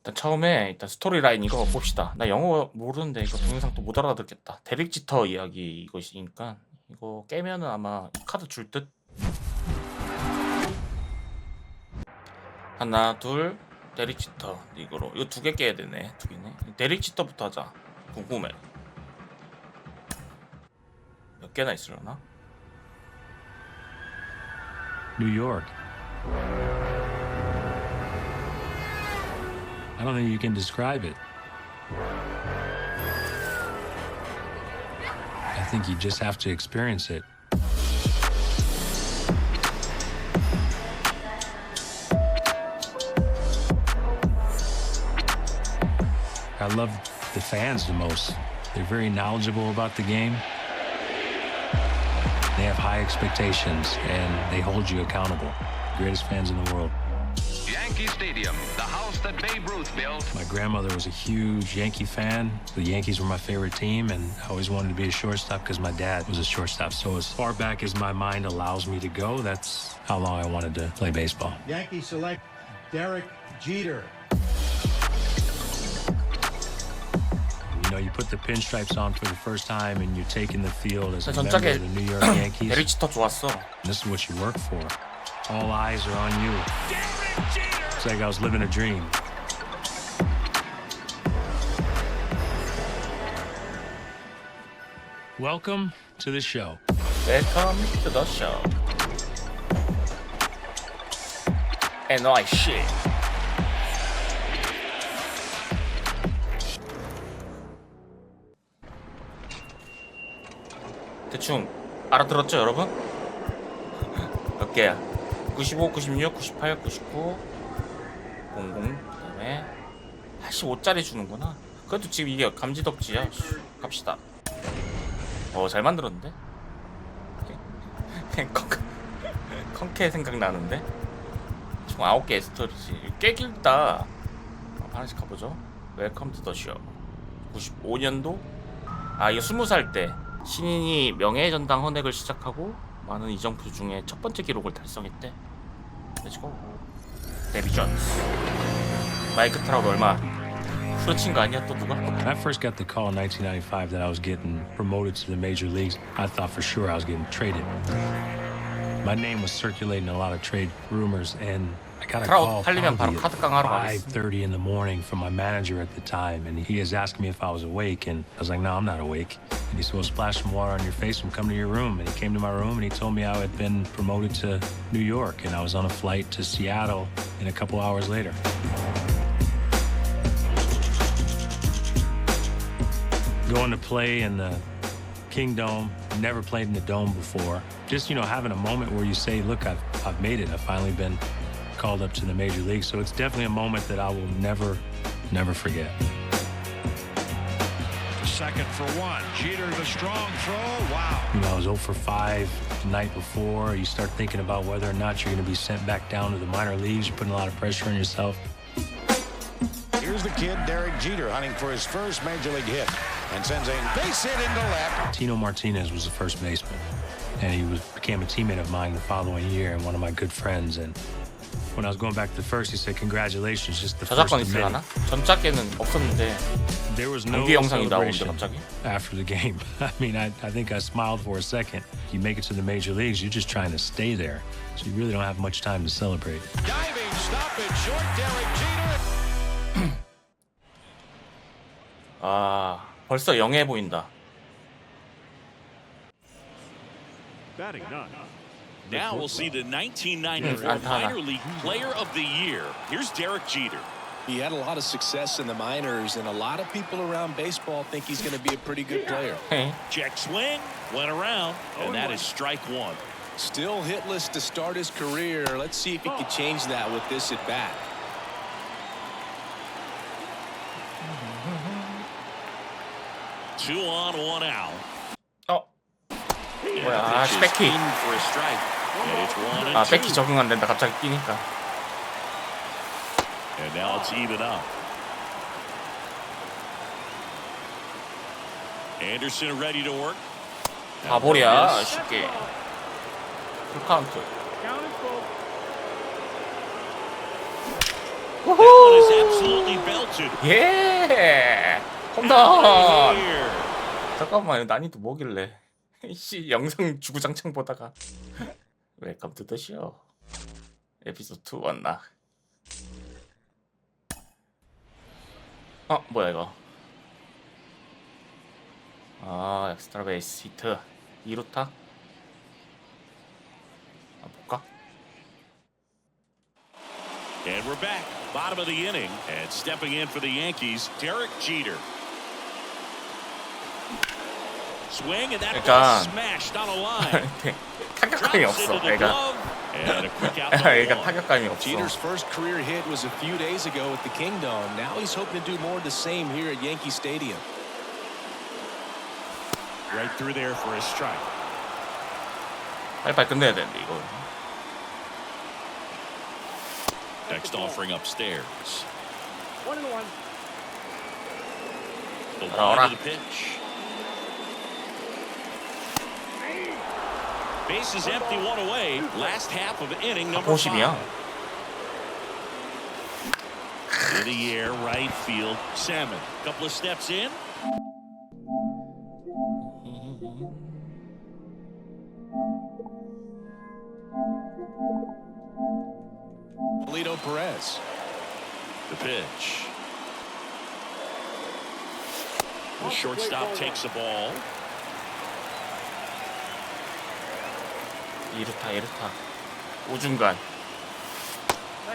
일단 처음에 일단 스토리라인 이거 봅시다. 나 영어 모르는데 이거 동영상 또 못 알아듣겠다. 데릭 지터 이야기 이것이니까 이거 깨면은 아마 카드 줄 듯. 하나 둘 데릭 지터 이거로 이거 2개 깨야 되네. 2개네. 데릭 지터부터 하자. 궁금해. 몇 개나 있으려나? New York. I don't think you can describe it. I think you just have to experience it. I love the fans the most. They're very knowledgeable about the game. They have high expectations and they hold you accountable. Greatest fans in the world. Yankee Stadium, the house that Babe Ruth built. My grandmother was a huge Yankee fan. The Yankees were my favorite team, and I always wanted to be a shortstop because my dad was a shortstop. So as far back as my mind allows me to go, that's how long I wanted to play baseball. Yankees select Derek Jeter. You know, you put the pinstripes on for the first time and you're taking the field as a member 전작에 of the New York Yankees. 데릭 지터 좋았어. This is what you work for. All eyes are on you. It's like I was living a dream. Welcome to the show. Welcome to the show. NYC. 대충 알아들었죠, 여러분? 몇 개야? 95, 96, 98, 99, 00, 그다음에 85짜리 주는구나. 그래도 지금 이게 감지덕지야. 갑시다. 잘 만들었는데? 컹케 생각나는데? 총 9개 스토리지. 꽤 길다. 하나씩 가보죠. 웰컴 투 더 쇼. 95년도? 이거 20살 때 신인이 명예의 전당 헌액을 시작하고 많은 이정표 중에 첫 번째 기록을 달성했대. 렛츠고. 데비 존스. 마이크 트라우드 얼마 후려친 거 아니야 또 누가? When I first got the call in 1995 that I was getting promoted to the major leagues, I thought for sure I was getting traded. My name was circulating a lot of trade rumors, and I got a call 트라우드 팔리면 바로 probably 카드 깡하러 at 가겠어. 5:30 in the morning from my manager at the time, and he was asking me if I was awake, and I was like, no, I'm not awake. And he said, well, splash some water on your face and come to your room. And he came to my room and he told me I had been promoted to New York, and I was on a flight to Seattle in a couple hours later. Going to play in the Kingdome, never played in the Dome before. Just, having a moment where you say, look, I've made it. I've finally been called up to the major league. So it's definitely a moment that I will never forget. Second for one. Jeter, the strong throw. Wow. I was 0 for 5 the night before. You start thinking about whether or not you're going to be sent back down to the minor leagues. You're putting a lot of pressure on yourself. Here's the kid, Derek Jeter, hunting for his first major league hit and sends a base hit into left. Tino Martinez was the first baseman, and he became a teammate of mine the following year and one of my good friends. And when I was going back to first, he said, congratulations, just the first 저작권 minute. 있으려나? 전작에는 없었는데 There was no 공개 영상이 나오는데 celebration 갑자기? after the game. I mean, I think I smiled for a second. You make it to the major leagues, you're just trying to stay there. So you really don't have much time to celebrate. Diving stop it short, Derek Jeter. 벌써 영해 보인다. Now we'll see the 1994 Minor League Player of the Year. Here's Derek Jeter. He had a lot of success in the minors, and a lot of people around baseball think he's going to be a pretty good player. Check swing, went around, and that is strike one. Still hitless to start his career. Let's see if he can change that with this at bat. Two on, one out. 뭐야? 스페키. In for a strike. And it's 1 and 2. 스페키 적응 안 된다. 갑자기 뛰니까. And now it's even up. Anderson ready to work. 바볼이야 쉽게. 풀카운트. That one is absolutely belted. rooted. 예! 홈런! Right here. 잠깐만, 난이도 뭐길래. 씨, 영상 주구장창 보다가. 웰컴 투 더 쇼. 에피소드 2 왔나? 뭐야 이거? 엑스트라 베이스 히트 2루타? 볼까? And we're back. Bottom of the inning. And stepping in for the Yankees, Derek Jeter. Swing and that ball 그러니까 smashed on a line. 타격감이 Drops 없어. into the 얘가 glove. And a quick out number 얘가 one. 타격감이 없어. Jeter's first career hit was a few days ago at the Kingdome. Now he's hoping to do more of the same here at Yankee Stadium. Right through there for a strike. 빨리빨리 끝내야 되는데 이거. Next offering upstairs. 1-1. The Ahora. line of the pitch. Base is empty, one away. Last half of inning number 50이야. 5. In the air, right field. Salmon. Couple of steps in. Polito Perez. The pitch. The shortstop takes the ball. 2루타 우중간.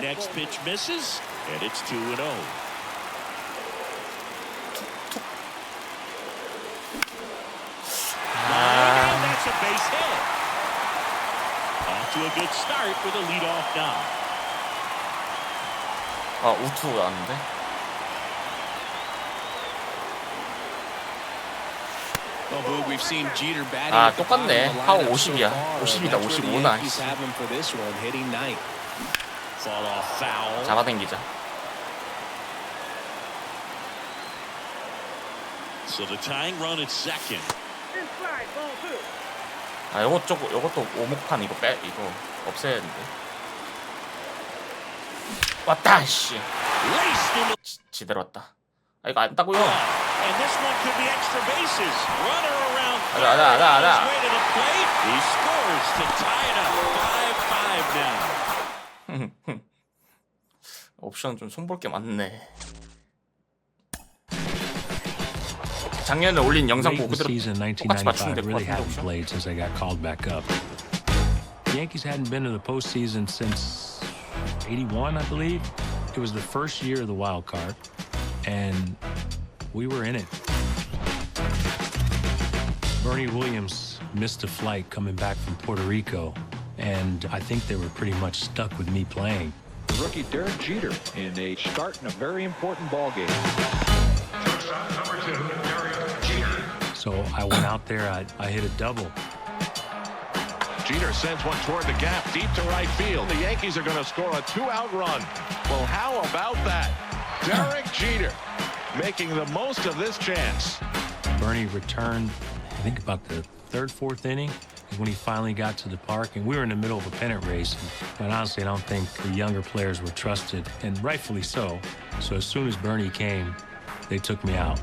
Next pitch misses, and it's 2-0. And that's a base hit. Off to a good start with a leadoff knock. 우투 나왔는데. Well, Boog, we've seen Jeter batting at the bottom 똑같네. of the 파워 lineup so 50이야. far. 50이다, That's where the 55나. Yankees have him for this one, hitting ninth. Fall off foul. 잡아당기자. So the tying run at second. Inside, ball 2. 요것도 오목판 이거 이거 없애야 되는데. 왔다 씨. Raced into 지대로 왔다. 이거 안 따고요. and this one could be extra bases. Runner around third. 알아. On his way to the plate. He scores to tie it up 5-5 now. 옵션 좀 손볼 게 많네. 작년에 올린 영상 Late in 보고 the 그대로 season, 똑같이 맞추면 1995 될 것 really 같은데 hadn't 옵션. played since I got called back up. The Yankees hadn't been to the postseason since '81, I believe. It was the first year of the wild card, and we were in it. Bernie Williams missed a flight coming back from Puerto Rico, and I think they were pretty much stuck with me playing. The rookie Derek Jeter in a start in a very important ball game. So I went out there, I hit a double. Jeter sends one toward the gap, deep to right field. The Yankees are going to score a 2-out run. Well, how about that? Derek Jeter making the most of this chance. Bernie returned, I think about the third, fourth inning is when he finally got to the park, and we were in the middle of a pennant race. But honestly, I don't think the younger players were trusted, and rightfully so. So as soon as Bernie came, they took me out.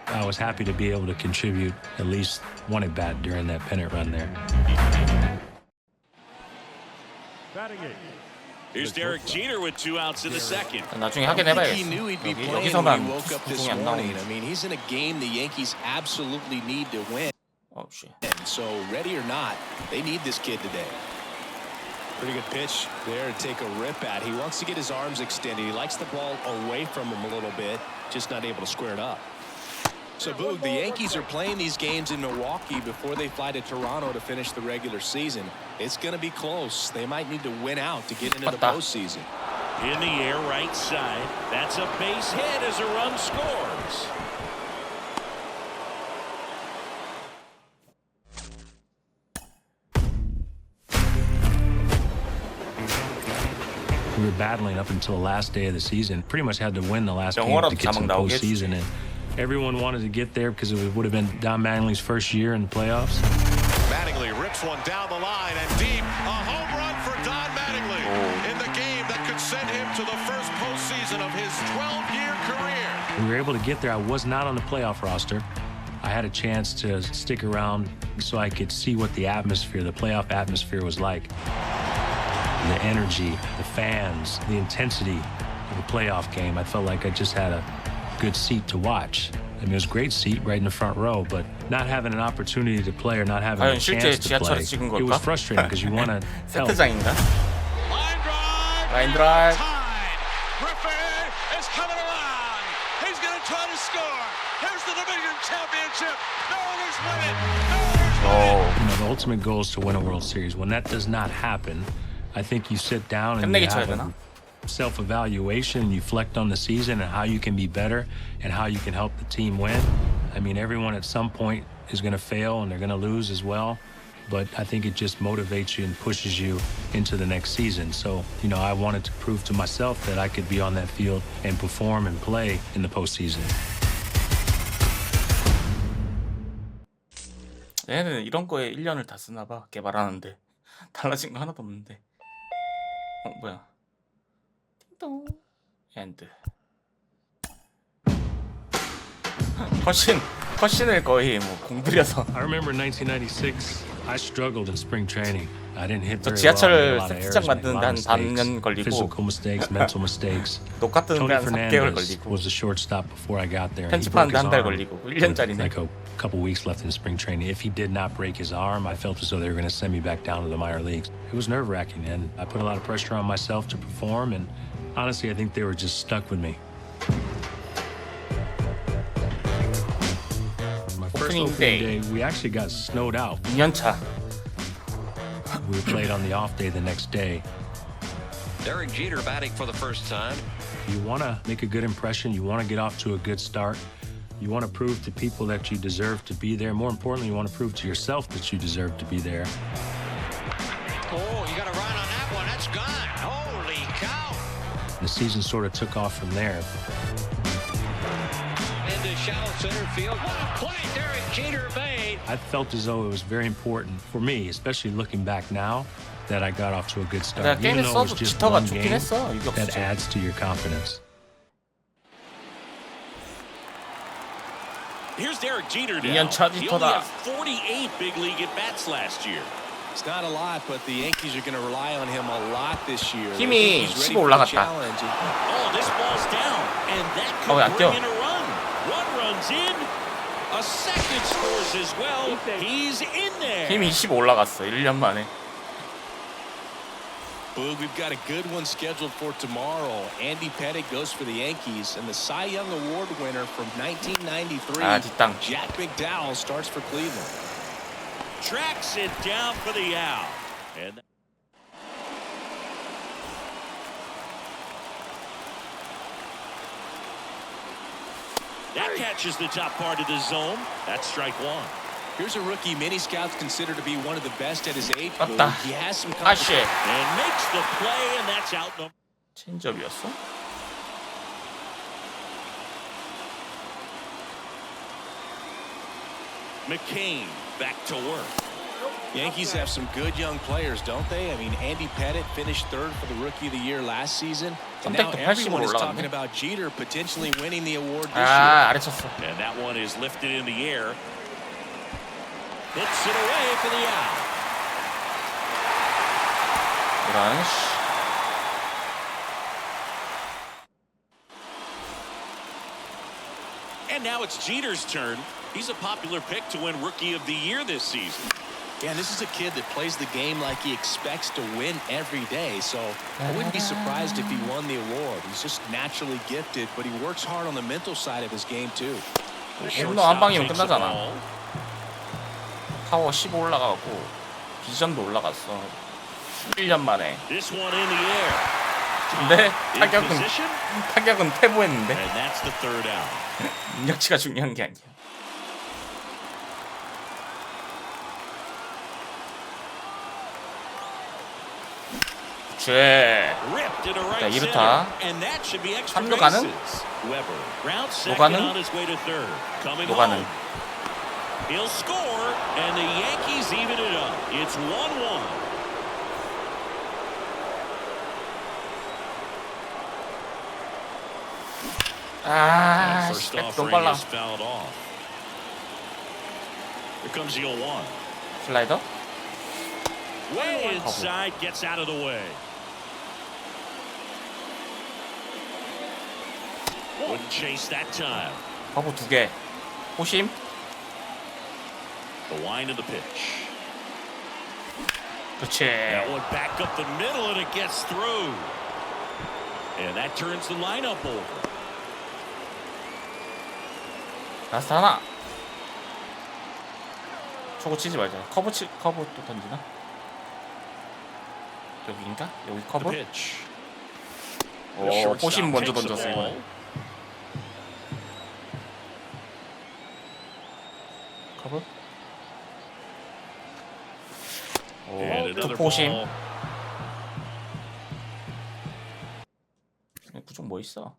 I was happy to be able to contribute at least one at bat during that pennant run there. Here's Derek Jeter with 2 outs in the second. 나중에 I don't think 확인해봐야겠어. he knew he'd be playing when 여기서만 he woke up this 구공이 안 morning. 나오는데. I mean, he's in a game the Yankees absolutely need to win. 씨. So, ready or not, they need this kid today. Pretty good pitch there to take a rip at. He wants to get his arms extended. He likes the ball away from him a little bit, just not able to square it up. So, Boog, the Yankees are playing these games in Milwaukee before they fly to Toronto to finish the regular season. It's going to be close. They might need to win out to get into the postseason. In the air, right side. That's a base hit as a run scores. We were battling up until the last day of the season. Pretty much had to win the last game 영어라도 to get to the 자막 나오겠지. postseason. And everyone wanted to get there because it would have been Don Mattingly's first year in the playoffs. Mattingly rips one down the line and deep. A home run for Don Mattingly in the game that could send him to the first postseason of his his 12-year career. We were able to get there. I was not on the playoff roster. I had a chance to stick around so I could see what the atmosphere, the playoff atmosphere was like. The energy, the fans, the intensity of a playoff game. I felt like I just had a good seat to watch. I mean, it was a great seat right in the front row, but not having an opportunity to play or not having a chance to play, it was frustrating because you want to help. 세트장인가? Line drive. 라인 드라이브. Tied. Griffey is coming around. He's going to try to score. Here's the division championship. No others win it. No others win it. You know, the ultimate goal is to win a World Series. When that does not happen, I think you sit down and you have a self-evaluation, you reflect on the season and how you can be better and how you can help the team win. I mean, everyone at some point is going to fail and they're going to lose as well, but I think it just motivates you and pushes you into the next season. So, you know, I wanted to prove to myself that I could be on that field and perform and play in the postseason. 얘는 이런 거에 1년을 다 쓰나 봐. 개발하는데. 달라진 거 하나도 없는데. 뭐야? 띵동. 엔드. 컷신을 거의 뭐 공들여서. I remember 1996. I struggled in spring training. I didn't hit 저 very 지하철 well. I made a lot of 세트장 errors, made a 만드는데 lot 한 of 반년 mistakes, 걸리고 physical mistakes, mental mistakes. 녹화 뜨는데 Tony 한 3개월 Fernandez 걸리고 was the shortstop before I got there. and he broke 편집하는데 his 한 달 arm 걸리고 with 1년짜리네. like a couple weeks left in spring training. If he did not break his arm, I felt as though they were going to send me back down to the minor leagues. It was nerve-wracking, and I put a lot of pressure on myself to perform, and honestly, I think they were just stuck with me. My first Opening opening day, we actually got snowed out. 2년차. We played on the off day the next day. Derek Jeter batting for the first time. You want to make a good impression. You want to get off to a good start. You want to prove to people that you deserve to be there. More importantly, you want to prove to yourself that you deserve to be there. Oh, you got a run on that one. That's gone. Holy cow. The season sort of took off from there. Into shallow center field. What a play Derek Jeter made. I felt as though it was very important for me, especially looking back now, that I got off to a good start. 내가 Even 게임에 though it was 써도 just 지터가 one 좋긴 game, 했어. that 유격수지. adds to your confidence. Here's Derek Jeter now. 2년차 He only 지터다. had 48 big league at-bats last year. It's not a lot, but the Yankees are going to rely on him a lot this year. They 힘이 think he's ready 15 for the 올라갔다. challenge. Oh, this ball's down, and that 왜 안 could 뛰어? bring in a run. One runs in. A second scores as well. He's in there. 힘이 25 올라갔어. 1년 만에. Boog, we've got a good one scheduled for tomorrow. Andy Pettitte goes for the Yankees, and the Cy Young Award winner from 1993, 뒷땅. Jack McDowell, starts for Cleveland. Tracks it down for the out. And that catches the top part of the zone. That's strike one. Here's a rookie many scouts consider to be one of the best at his age. Boog. 맞다. He has some 아씨. And makes the play, and that's out number. 체인지업이었어? McCain back to work. Yankees have some good young players, don't they? I mean, Andy Pettitte finished third for the Rookie of the Year last season. And now 선택도 everyone 80으로 is talking 올라갔네. about Jeter potentially winning the award this year. 아, 아래 쳤어. And that one is lifted in the air. Hits it away for the out. 이런 씨. And now it's Jeter's turn. He's a popular pick to win Rookie of the Year this season. Yeah, and this is a kid that plays the game like he expects to win every day. So I wouldn't be surprised if he won the award. He's just naturally gifted, but he works hard on the mental side of his game, too. 홈런 한 방이면 끝나잖아. 파워 15 올라가고 비전도 올라갔어. 1년 만에. This one in the air. 근데 In position, 타격은 퇴보했는데 and that's the third out. 능력치가 중요한 게 아니야. 죄. Ripped into right 자, center, 2루타. and that should be extra 3루 가능? bases. Weber, round second 가능? on his way to third. Coming 가능? home. He'll score, and the Yankees even it up. It's 1-1. 아, First 너무 offering 빨라. is fouled off. Here comes the 0-1. 슬라이더? Way inside, gets out of the way. Wouldn't chase that time. 커브 2개. 호심? The line of the pitch. 그렇지. That one back up the middle and it gets through. And that turns the lineup over. 라스트 하나. 초고 치지 말자. 커브 또 던지나? 여기인가? 여기 The 커브? pitch. 오, 호심 먼저 던졌어 이거. 커브? And 오, another 투포심. ball. 구종 뭐 있어?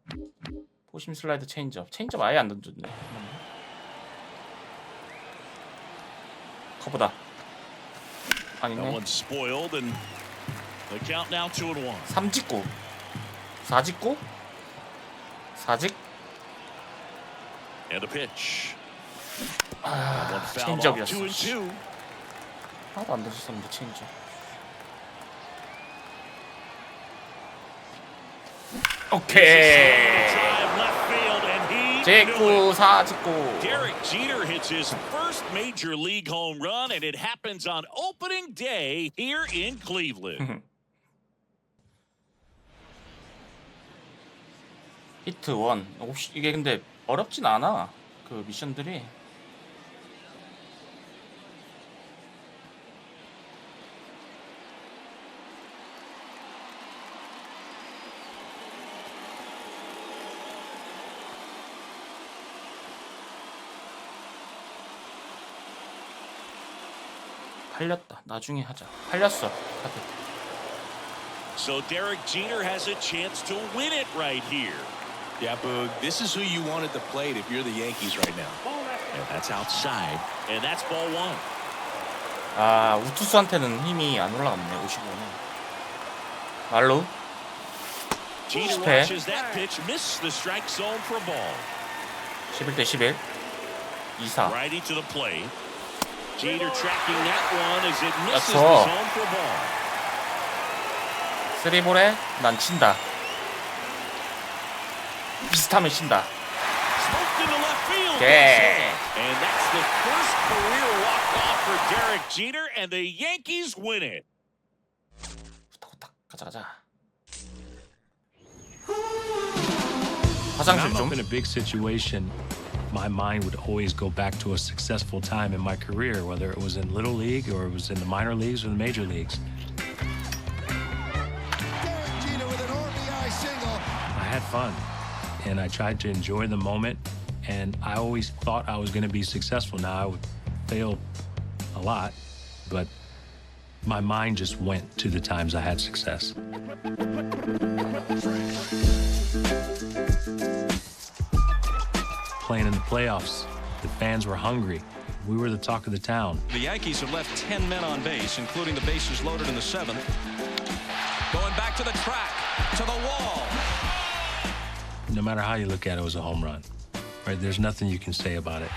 포심 슬라이드 체인지업. 체인지업 아예 안 던졌네. 커브다. That 아니네. one's spoiled and the count now 2-1. 3직구. 4직구? 4직? And a pitch. One 아, fouled off. 체인지업이었어. 2-2. 하나도 안 던졌었는데 체인지업. 오케이. Drive left field and he knew 직구, it. 4직구. Derek Jeter hits his first major league home run, and it happens on opening day here in Cleveland. 히트 1. 이게 근데 어렵진 않아. 그 미션들이. 팔렸다. 나중에 하자. 팔렸어. 카드. So Derek Jeter has a chance to win it right here. Yeah, Boog, this is who you want at the plate if you're the Yankees right now. And that's outside, and that's ball 1. 아, 우투수한테는 힘이 안 올라갔네. 55는. 말로. Jeter 실패. watches that pitch, misses the strike zone for a ball. 11대 11. 2사. Righty to the plate. Jeter tracking that one as it misses That's the all. zone for a ball. 3볼에 난 친다. 비슷하면 친다. Smoked into left field. 오케이. And that's the first career walk-off for Derek Jeter, and the Yankees win it. 후딱후딱 가자. When 화장실 I'm up 좀. in a big situation, my mind would always go back to a successful time in my career, whether it was in Little League or it was in the minor leagues or the major leagues. I had fun, and I tried to enjoy the moment, and I always thought I was going to be successful. Now, I would fail a lot, but my mind just went to the times I had success. Playing in the playoffs, the fans were hungry. We were the talk of the town. The Yankees have left 10 men on base, including the bases loaded in the 7th. Going back to the track, to the wall. No matter how you look at it, it was a home run. Right? There's nothing you can say about it.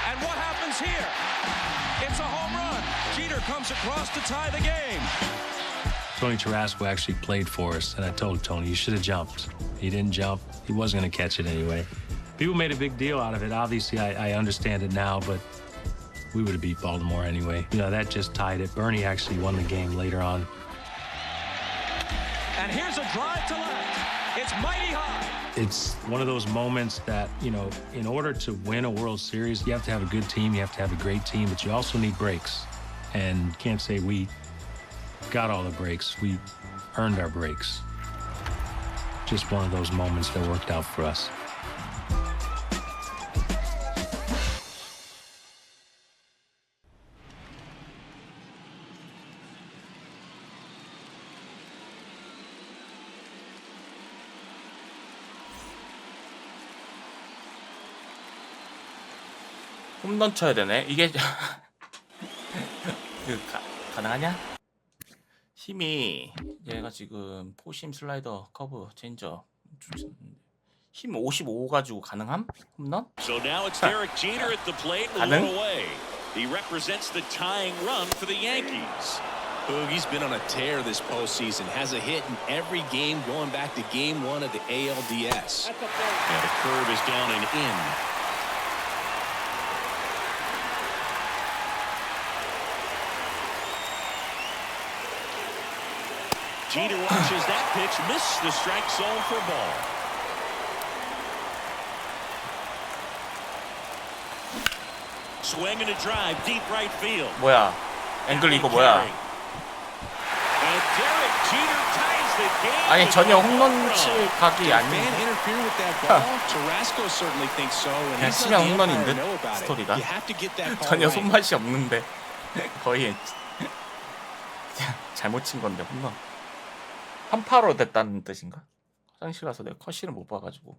And what happens here? It's a home run. Jeter comes across to tie the game. Tony Tarasco actually played for us, and I told Tony, you should have jumped. He didn't jump. He wasn't going to catch it anyway. People made a big deal out of it. Obviously, I understand it now, but we would have beat Baltimore anyway. You know, that just tied it. Bernie actually won the game later on. And here's a drive to left. It's mighty high. It's one of those moments that, you know, in order to win a World Series, you have to have a good team, you have to have a great team, but you also need breaks. And you can't say we got all the breaks. We earned our breaks. Just one of those moments that worked out for us. 홈런 쳐야 되네. 이게 가능하냐? 힘이 얘가 지금 포심 슬라이더 커브 체인저 힘 55 가지고 가능함? 홈런? So now it's Derek Jeter at the plate, one 가능? away. He represents the tying run for the Yankees. Boogie's been on a tear this postseason. Has a hit in every game going back to game 1 of the ALDS. That's a ball. And the curve is down and in. Jeter watches that pitch, miss the strike zone for ball. Swing and a drive, deep right field. 뭐야? 앵글 이거 뭐야? And Derek Jeter ties the game. 아니 with 전혀 a home 홈런 run. 칠 각이 Fan 아닌데. interfere with that ball? Tarasco certainly thinks so. And 그냥 he's 치면 let the umpire 홈런인데, know about it. 스토리가. You have to get that call 전혀 right. 손맛이 없는데 거의 잘못 친 건데 홈런. 한파로 됐다는 뜻인가? 화장실 가서 내가 컷실을 못 봐가지고.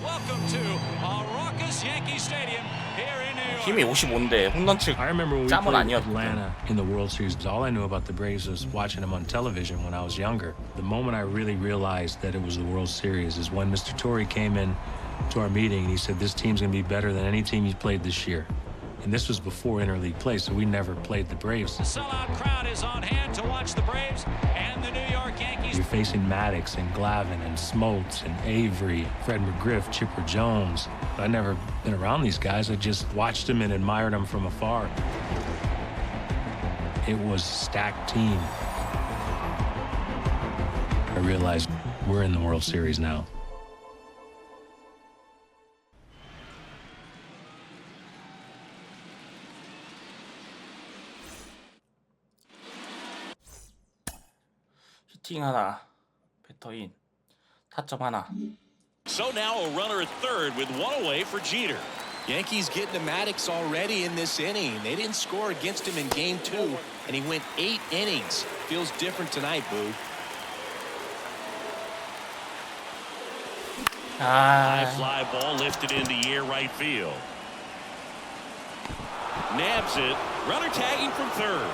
Welcome to raucous Yankee Stadium here in New York. 힘이 55인데 홈런 칠 I remember when we 짬은 played 아니었거든. Atlanta in the World Series. All I knew about the Braves was watching them on television when I was younger. The moment I really realized that it was the World Series is when Mr. Torrey came in to our meeting and he said, this team's going to be better than any team he's played this year. And this was before interleague play, so we never played the Braves. The sellout crowd is on hand to watch the Braves and the New York Yankees. You're facing Maddox and Glavine and Smoltz and Avery, Fred McGriff, Chipper Jones. I'd never been around these guys. I just watched them and admired them from afar. It was a stacked team. I realized we're in the World Series now. 히팅 하나, 배터인, 타점 하나. So now a runner at third with one away for Jeter. Yankees getting to Maddox already in this inning. They didn't score against him in game 2, and he went 8 innings. Feels different tonight, Boo. High fly ball lifted in the air right field. Nabs it. Runner tagging from third.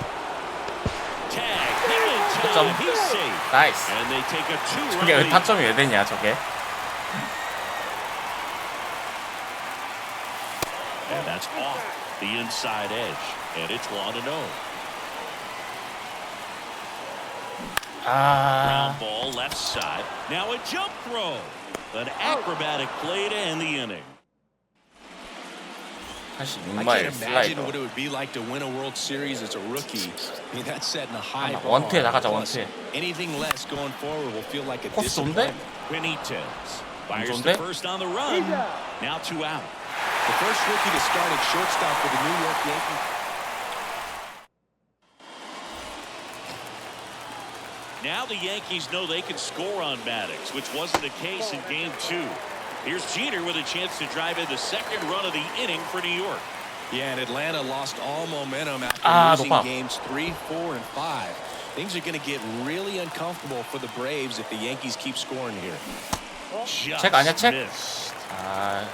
Tag. Not in time. He's safe. 나이스. And they take a 2-run 저게 왜 lead. 타점이 왜 되냐 저게? And that's off the inside edge. And it's 1-0. Ground ball left side. Now a jump throw. An acrobatic play to end the inning. I 86마일 can't imagine 슬라이더. what it would be like to win a World Series as a rookie. I mean, that's setting a high bar. 원투에 나가자 Plus, 원투에. anything less going forward will feel like a 코스 좋은데? disappointment. Benitez fires 좋은데? the first on the run. Now 2 out. The first rookie to start at shortstop for the New York Yankees. Now the Yankees know they can score on Maddox, which wasn't the case in game 2. Here's Jeter with a chance to drive in the second run of the inning for New York. Yeah, and Atlanta lost all momentum after losing 높아. games 3, 4, and 5. Things are going to get really uncomfortable for the Braves if the Yankees keep scoring here. Just 책 아니야 책? missed. 아.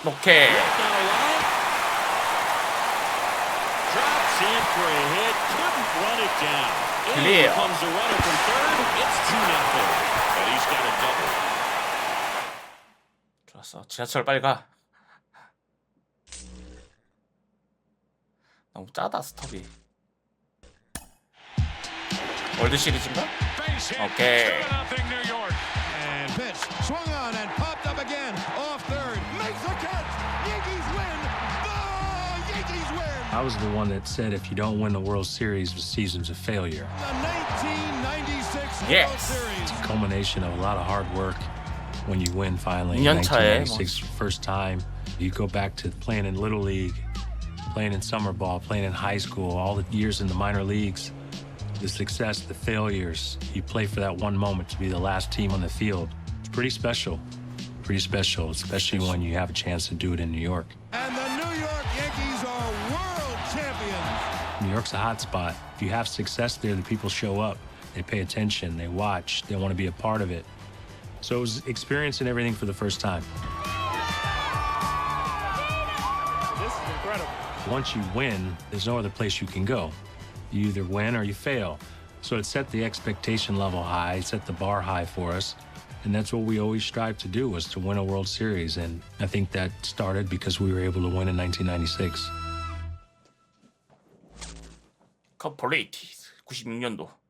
오케이. Down the line. Drops in for a hit. Couldn't run it down. In Clear. comes the runner from third. It's 2-0. And he's got a double. 좋았어. 지하철 빨리 가. 너무 짜다 스톱이. 월드 시리즈인가? 오케이. And pitch swung on and popped up again off third. Makes the catch. Yankees win. The Yankees win. I was the one that said if you don't win the World Series, the season's a failure. The 1996 World Yes. Series. It's a culmination of a lot of hard work when you win finally in 2년 차에 1996, first time. You go back to playing in Little League, playing in summer ball, playing in high school, all the years in the minor leagues, the success, the failures. You play for that one moment to be the last team on the field. It's pretty special, especially when you have a chance to do it in New York. And the New York Yankees are world champions. New York's a hot spot. If you have success there, the people show up. They pay attention, they watch, they want to be a part of it. So it was experiencing everything for the first time. This is incredible. once you win, there's no other place you can go. You either win or you fail. So it set the expectation level high, it set the bar high for us. And that's what we always strive to do, was to win a World Series. And I think that started because we were able to win in 1996. 커퍼레이티드 96년도